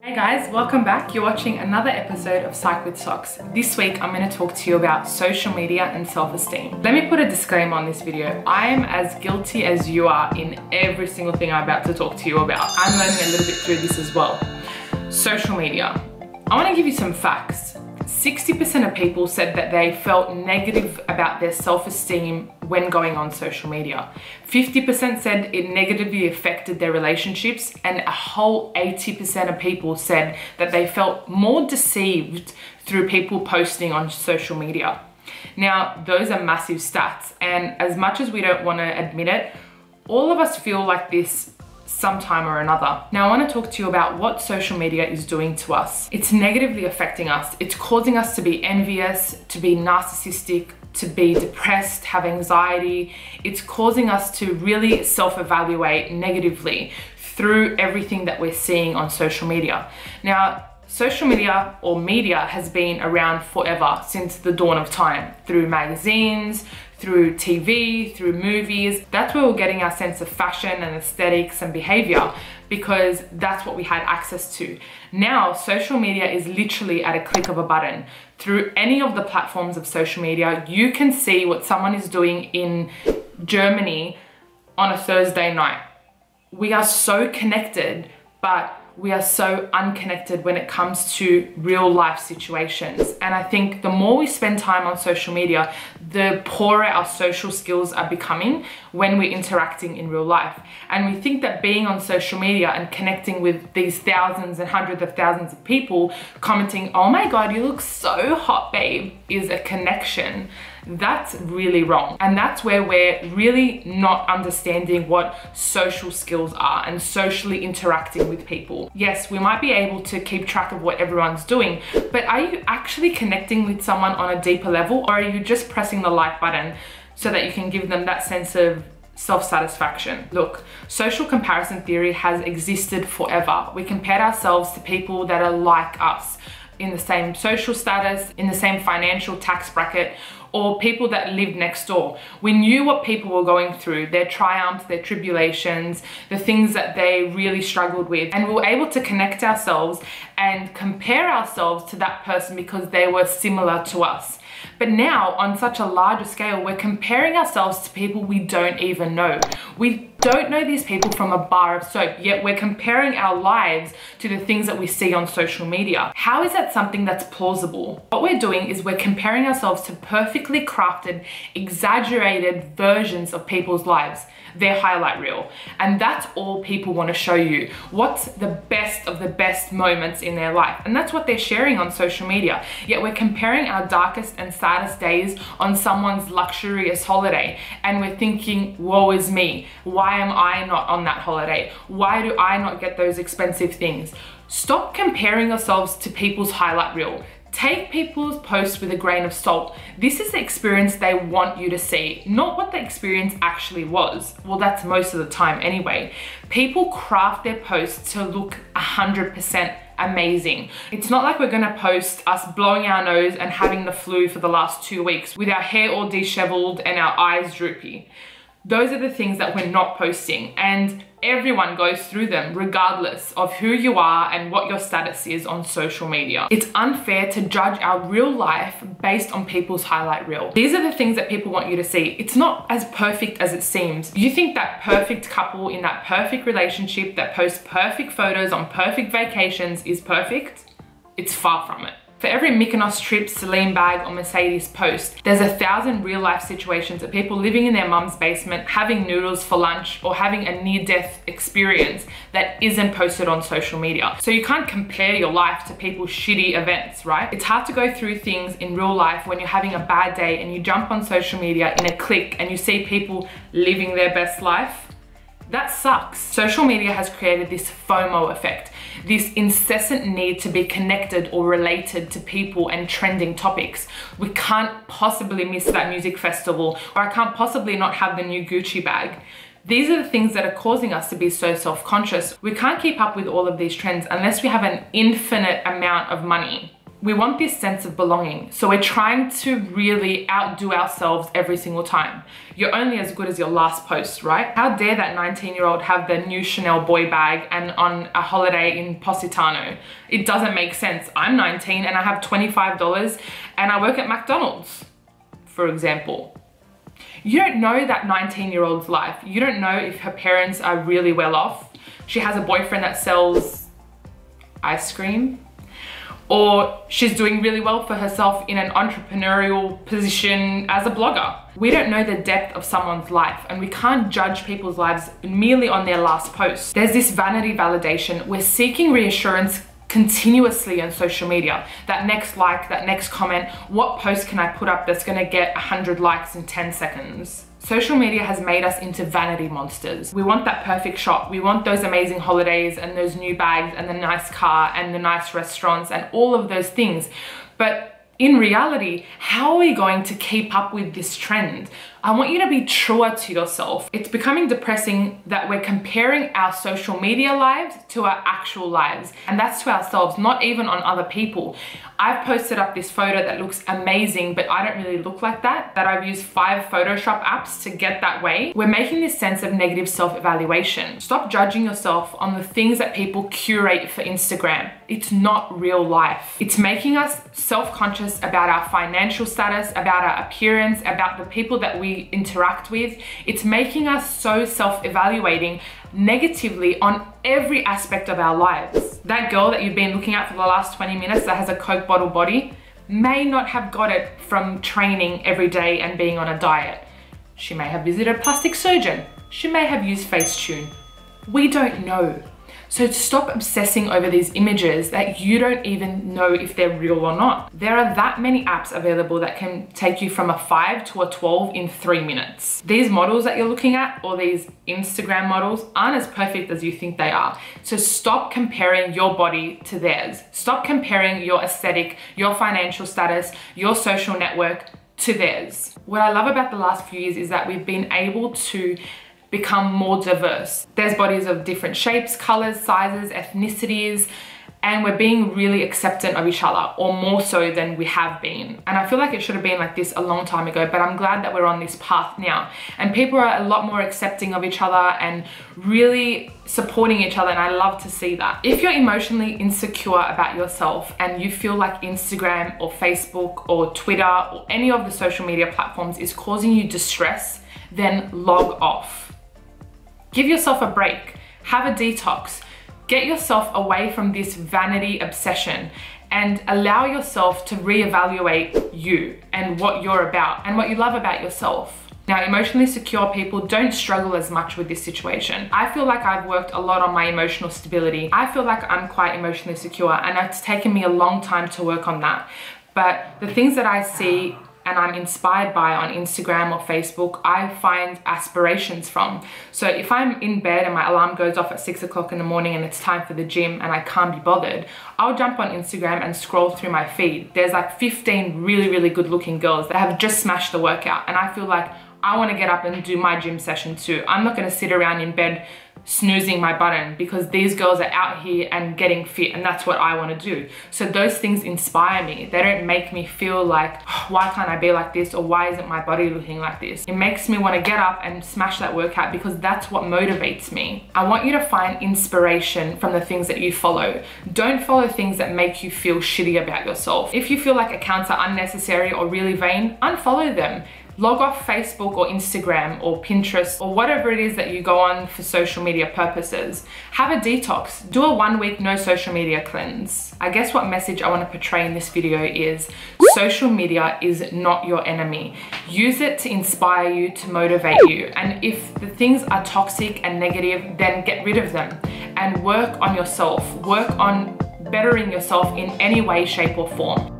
Hey guys, welcome back. You're watching another episode of Psych with Socks. This week I'm going to talk to you about social media and self-esteem. Let me put a disclaimer on this video. I am as guilty as you are in every single thing I'm about to talk to you about. I'm learning a little bit through this as well. Social media. I want to give you some facts. 60% of people said that they felt negative about their self-esteem when going on social media. 50% said it negatively affected their relationships, and a whole 80% of people said that they felt more deceived through people posting on social media. Now, those are massive stats, and as much as we don't want to admit it, all of us feel like this sometime or another. Now, I want to talk to you about what social media is doing to us. It's negatively affecting us. It's causing us to be envious, to be narcissistic, to be depressed, have anxiety. It's causing us to really self-evaluate negatively through everything that we're seeing on social media. Now, social media or media has been around forever, since the dawn of time, through magazines, through TV, through movies. That's where we're getting our sense of fashion and aesthetics and behavior, because that's what we had access to. Now, social media is literally at a click of a button. Through any of the platforms of social media, you can see what someone is doing in Germany on a Thursday night. We are so connected, but we are so unconnected when it comes to real life situations. And I think the more we spend time on social media, the poorer our social skills are becoming when we're interacting in real life. And we think that being on social media and connecting with these thousands and hundreds of thousands of people commenting, "Oh my God, you look so hot, babe," is a connection. That's really wrong. And that's where we're really not understanding what social skills are and socially interacting with people. Yes, we might be able to keep track of what everyone's doing, but are you actually connecting with someone on a deeper level, or are you just pressing the like button so that you can give them that sense of self-satisfaction? Look, social comparison theory has existed forever. We compared ourselves to people that are like us, in the same social status, in the same financial tax bracket, or people that lived next door. We knew what people were going through, their triumphs, their tribulations, the things that they really struggled with. And we were able to connect ourselves and compare ourselves to that person because they were similar to us. But now, on such a larger scale, we're comparing ourselves to people we don't even know. We don't know these people from a bar of soap, yet we're comparing our lives to the things that we see on social media. How is that something that's plausible? What we're doing is we're comparing ourselves to perfectly crafted, exaggerated versions of people's lives, their highlight reel. And that's all people want to show you. What's the best of the best moments in their life? And that's what they're sharing on social media. Yet we're comparing our darkest and saddest days on someone's luxurious holiday. And we're thinking, woe is me. Why am I not on that holiday? Why do I not get those expensive things? Stop comparing yourselves to people's highlight reel. Take people's posts with a grain of salt. This is the experience they want you to see, not what the experience actually was. Well, that's most of the time anyway. People craft their posts to look 100% amazing. It's not like we're gonna post us blowing our nose and having the flu for the last 2 weeks with our hair all disheveled and our eyes droopy. Those are the things that we're not posting, and everyone goes through them regardless of who you are and what your status is on social media. It's unfair to judge our real life based on people's highlight reel. These are the things that people want you to see. It's not as perfect as it seems. You think that perfect couple in that perfect relationship that posts perfect photos on perfect vacations is perfect? It's far from it. For every Mykonos trip, Celine bag, or Mercedes post, there's 1,000 real life situations of people living in their mum's basement, having noodles for lunch, or having a near-death experience that isn't posted on social media. So you can't compare your life to people's shitty events, right? It's hard to go through things in real life when you're having a bad day and you jump on social media in a click and you see people living their best life. That sucks. Social media has created this FOMO effect, this incessant need to be connected or related to people and trending topics. We can't possibly miss that music festival, or I can't possibly not have the new Gucci bag. These are the things that are causing us to be so self-conscious. We can't keep up with all of these trends unless we have an infinite amount of money. We want this sense of belonging. So we're trying to really outdo ourselves every single time. You're only as good as your last post, right? How dare that 19-year-old have the new Chanel boy bag and on a holiday in Positano? It doesn't make sense. I'm 19 and I have $25 and I work at McDonald's, for example. You don't know that 19-year-old's life. You don't know if her parents are really well off. She has a boyfriend that sells ice cream, or she's doing really well for herself in an entrepreneurial position as a blogger. We don't know the depth of someone's life, and we can't judge people's lives merely on their last post. There's this vanity validation. We're seeking reassurance continuously on social media. That next like, that next comment, what post can I put up that's gonna get 100 likes in 10 seconds? Social media has made us into vanity monsters. We want that perfect shot. We want those amazing holidays and those new bags and the nice car and the nice restaurants and all of those things. But in reality, how are we going to keep up with this trend? I want you to be truer to yourself. It's becoming depressing that we're comparing our social media lives to our actual lives, and that's to ourselves, not even on other people. I've posted up this photo that looks amazing, but I don't really look like that I've used 5 Photoshop apps to get that way. We're making this sense of negative self-evaluation. Stop judging yourself on the things that people curate for Instagram. It's not real life. It's making us self-conscious about our financial status, about our appearance, about the people that we interact with. It's making us so self-evaluating negatively on every aspect of our lives. That girl that you've been looking at for the last 20 minutes that has a Coke bottle body may not have got it from training every day and being on a diet. She may have visited a plastic surgeon. She may have used Facetune. We don't know. So stop obsessing over these images that you don't even know if they're real or not. There are that many apps available that can take you from a 5 to a 12 in 3 minutes. These models that you're looking at, or these Instagram models, aren't as perfect as you think they are. So stop comparing your body to theirs. Stop comparing your aesthetic, your financial status, your social network to theirs. What I love about the last few years is that we've been able to become more diverse. There's bodies of different shapes, colors, sizes, ethnicities, and we're being really acceptant of each other, or more so than we have been. And I feel like it should have been like this a long time ago, but I'm glad that we're on this path now. And people are a lot more accepting of each other and really supporting each other, and I love to see that. If you're emotionally insecure about yourself and you feel like Instagram or Facebook or Twitter or any of the social media platforms is causing you distress, then log off. Give yourself a break, have a detox, get yourself away from this vanity obsession and allow yourself to reevaluate you and what you're about and what you love about yourself. Now, emotionally secure people don't struggle as much with this situation. I feel like I've worked a lot on my emotional stability. I feel like I'm quite emotionally secure, and it's taken me a long time to work on that. But the things that I see and I'm inspired by on Instagram or Facebook, I find aspirations from. So if I'm in bed and my alarm goes off at 6 o'clock in the morning and it's time for the gym and I can't be bothered, I'll jump on Instagram and scroll through my feed. There's like 15 really, really good looking girls that have just smashed the workout, and I feel like I want to get up and do my gym session too. I'm not going to sit around in bed snoozing my button, because these girls are out here and getting fit, and that's what I want to do. So those things inspire me. They don't make me feel like, oh, why can't I be like this, or why isn't my body looking like this? It makes me want to get up and smash that workout, because that's what motivates me. I want you to find inspiration from the things that you follow. Don't follow things that make you feel shitty about yourself. If you feel like accounts are unnecessary or really vain, unfollow them. Log off Facebook or Instagram or Pinterest or whatever it is that you go on for social media purposes. Have a detox. Do a 1 week no social media cleanse. I guess what message I want to portray in this video is social media is not your enemy. Use it to inspire you, to motivate you. And if the things are toxic and negative, then get rid of them and work on yourself. Work on bettering yourself in any way, shape or form.